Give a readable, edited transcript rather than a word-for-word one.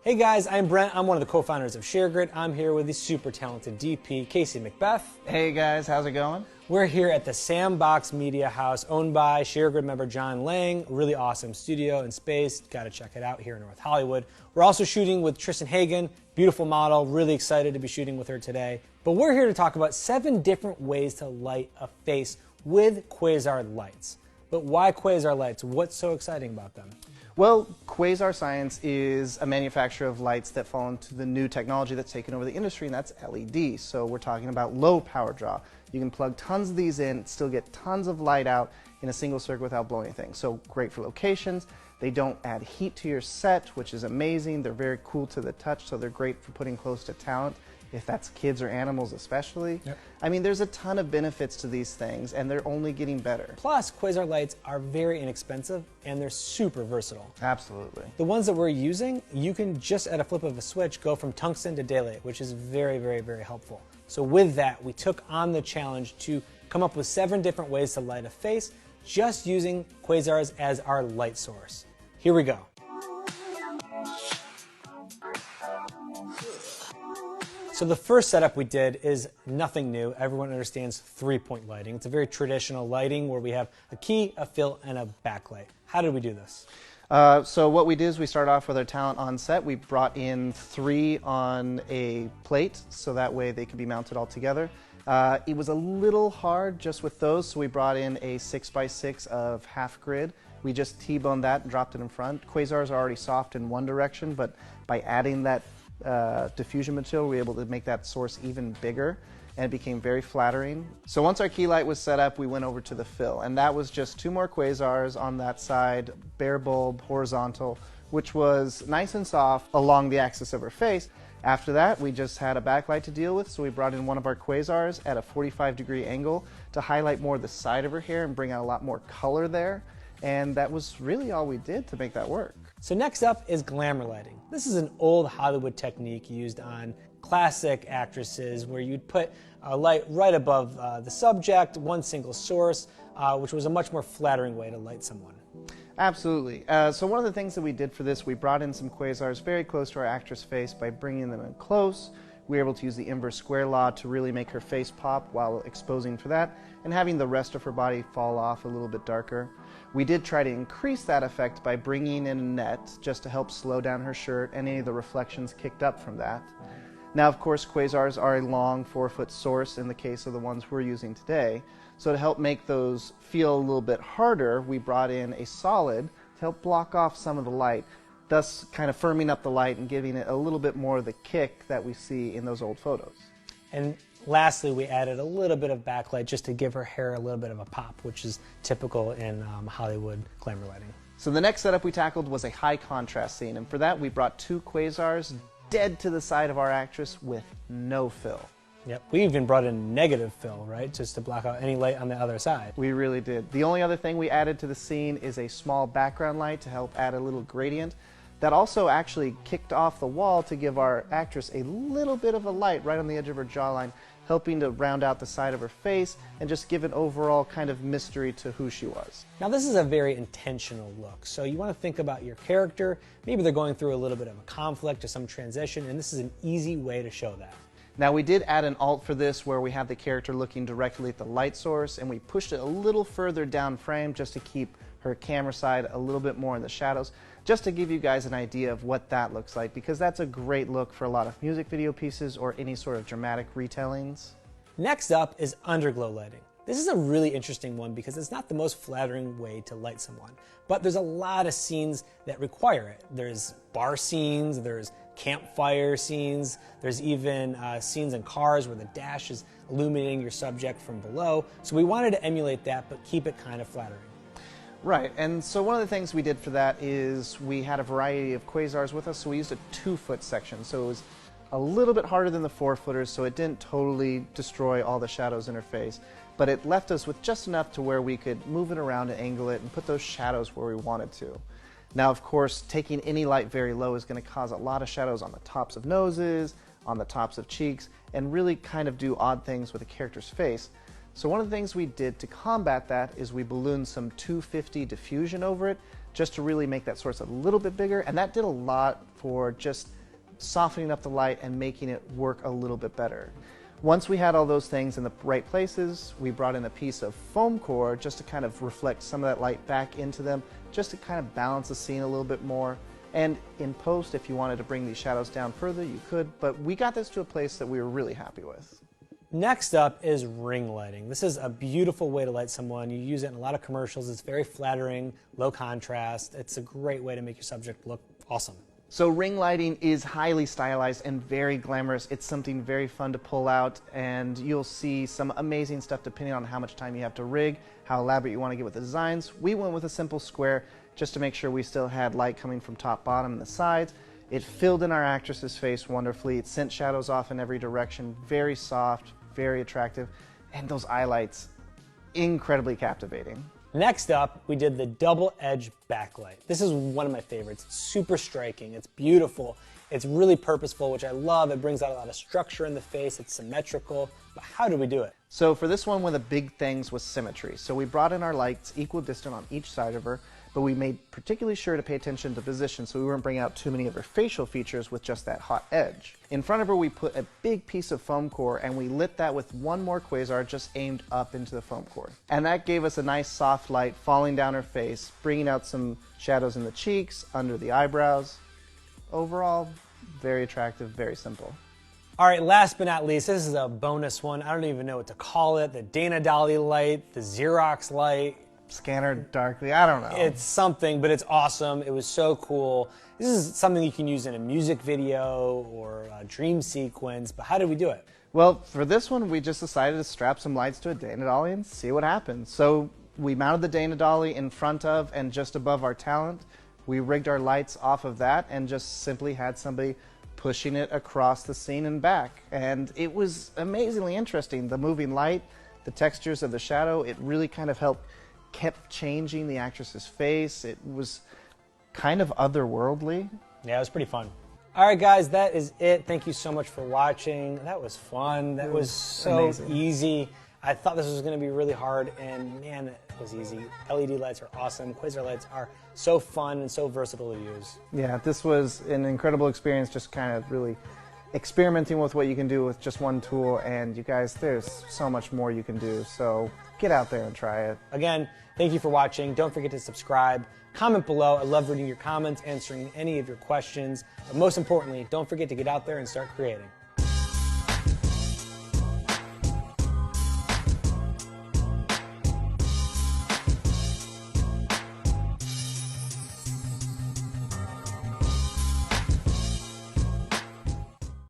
Hey guys, I'm Brent. I'm one of the co-founders of ShareGrid. I'm here with the super talented DP, Casey Macbeth. Hey guys, how's it going? We're here at the Sandbox Media House, owned by ShareGrid member John Lang. Really awesome studio and space. Got to check it out here in North Hollywood. We're also shooting with Tristan Hagen, beautiful model. Really excited to be shooting with her today. But we're here to talk about 7 different ways to light a face with Quasar lights. But why Quasar lights? What's so exciting about them? Well, Quasar Science is a manufacturer of lights that fall into the new technology that's taken over the industry, and that's LED. So we're talking about low power draw. You can plug tons of these in, still get tons of light out in a single circuit without blowing anything. So great for locations. They don't add heat to your set, which is amazing. They're very cool to the touch, so they're great for putting close to talent, if that's kids or animals especially. Yep. I mean, there's a ton of benefits to these things, and they're only getting better. Plus, Quasar lights are very inexpensive and they're super versatile. Absolutely. The ones that we're using, you can just at a flip of a switch go from tungsten to daylight, which is very, very, very helpful. So with that, we took on the challenge to come up with 7 different ways to light a face just using quasars as our light source. Here we go. So the first setup we did is nothing new. Everyone understands 3-point lighting. It's a very traditional lighting where we have a key, a fill, and a backlight. How did we do this? So what we did is we started off with our talent on set. We brought in 3 on a plate, so that way they could be mounted all together. It was a little hard just with those, so we brought in a 6x6 of half grid. We just T-boned that and dropped it in front. Quasars are already soft in one direction, but by adding that diffusion material, we were able to make that source even bigger, and it became very flattering. So once our key light was set up, we went over to the fill, and that was just 2 more quasars on that side, bare bulb, horizontal, which was nice and soft along the axis of her face. After that, we just had a backlight to deal with, so we brought in one of our quasars at a 45-degree angle to highlight more the side of her hair and bring out a lot more color there. And that was really all we did to make that work. So next up is glamour lighting. This is an old Hollywood technique used on classic actresses where you'd put a light right above the subject, one single source, which was a much more flattering way to light someone. Absolutely. So one of the things that we did for this, we brought in some quasars very close to our actress face by bringing them in close. We were able to use the inverse square law to really make her face pop while exposing for that, and having the rest of her body fall off a little bit darker. We did try to increase that effect by bringing in a net just to help slow down her shirt and any of the reflections kicked up from that. Now, of course, quasars are a long 4-foot source in the case of the ones we're using today. So to help make those feel a little bit harder, we brought in a solid to help block off some of the light, thus kind of firming up the light and giving it a little bit more of the kick that we see in those old photos. And lastly, we added a little bit of backlight just to give her hair a little bit of a pop, which is typical in Hollywood glamour lighting. So the next setup we tackled was a high contrast scene, and for that we brought 2 quasars dead to the side of our actress with no fill. Yep, we even brought in negative fill, right, just to block out any light on the other side. We really did. The only other thing we added to the scene is a small background light to help add a little gradient. That also actually kicked off the wall to give our actress a little bit of a light right on the edge of her jawline, helping to round out the side of her face and just give an overall kind of mystery to who she was. Now this is a very intentional look, so you want to think about your character. Maybe they're going through a little bit of a conflict or some transition, and this is an easy way to show that. Now we did add an alt for this where we have the character looking directly at the light source, and we pushed it a little further down frame just to keep her camera side a little bit more in the shadows, just to give you guys an idea of what that looks like, because that's a great look for a lot of music video pieces or any sort of dramatic retellings. Next up is underglow lighting. This is a really interesting one because it's not the most flattering way to light someone, but there's a lot of scenes that require it. There's bar scenes, there's campfire scenes, there's even scenes in cars where the dash is illuminating your subject from below. So we wanted to emulate that, but keep it kind of flattering. Right, and so one of the things we did for that is we had a variety of quasars with us, so we used a 2-foot section. So it was a little bit harder than the 4-footers, so it didn't totally destroy all the shadows in her face, but it left us with just enough to where we could move it around and angle it and put those shadows where we wanted to. Now, of course, taking any light very low is going to cause a lot of shadows on the tops of noses, on the tops of cheeks, and really kind of do odd things with a character's face. So one of the things we did to combat that is we ballooned some 250 diffusion over it just to really make that source a little bit bigger, and that did a lot for just softening up the light and making it work a little bit better. Once we had all those things in the right places, we brought in a piece of foam core just to kind of reflect some of that light back into them, just to kind of balance the scene a little bit more. And in post, if you wanted to bring these shadows down further, you could, but we got this to a place that we were really happy with. Next up is ring lighting. This is a beautiful way to light someone. You use it in a lot of commercials. It's very flattering, low contrast. It's a great way to make your subject look awesome. So ring lighting is highly stylized and very glamorous. It's something very fun to pull out, and you'll see some amazing stuff depending on how much time you have to rig, how elaborate you want to get with the designs. We went with a simple square just to make sure we still had light coming from top, bottom, and the sides. It filled in our actress's face wonderfully. It sent shadows off in every direction. Very soft, very attractive, and those eye lights, incredibly captivating. Next up, we did the double edge backlight. This is one of my favorites. It's super striking, it's beautiful, it's really purposeful, which I love. It brings out a lot of structure in the face, it's symmetrical, but how do we do it? So for this one, one of the big things was symmetry. So we brought in our lights equidistant on each side of her, but we made particularly sure to pay attention to position so we weren't bringing out too many of her facial features with just that hot edge. In front of her, we put a big piece of foam core and we lit that with one more quasar just aimed up into the foam core. And that gave us a nice soft light falling down her face, bringing out some shadows in the cheeks, under the eyebrows. Overall, very attractive, very simple. All right, last but not least, this is a bonus one. I don't even know what to call it. The Dana Dolly light, the Xerox light. Scanner darkly, I don't know. It's something, but it's awesome. It was so cool. This is something you can use in a music video or a dream sequence, but how did we do it? Well, for this one, we just decided to strap some lights to a Dana Dolly and see what happens. So we mounted the Dana Dolly in front of and just above our talent. We rigged our lights off of that and just simply had somebody pushing it across the scene and back. And it was amazingly interesting. The moving light, the textures of the shadow, it really kind of kept changing the actress's face. It was kind of otherworldly. Yeah, it was pretty fun. All right, guys, that is it. Thank you so much for watching. That was fun. That was so amazing. Easy. I thought this was going to be really hard, and man, it was easy. LED lights are awesome. Quasar lights are so fun and so versatile to use. Yeah, this was an incredible experience, just kind of really experimenting with what you can do with just one tool. And you guys, there's so much more you can do. So get out there and try it. Again, thank you for watching. Don't forget to subscribe. Comment below. I love reading your comments, answering any of your questions. But most importantly, don't forget to get out there and start creating.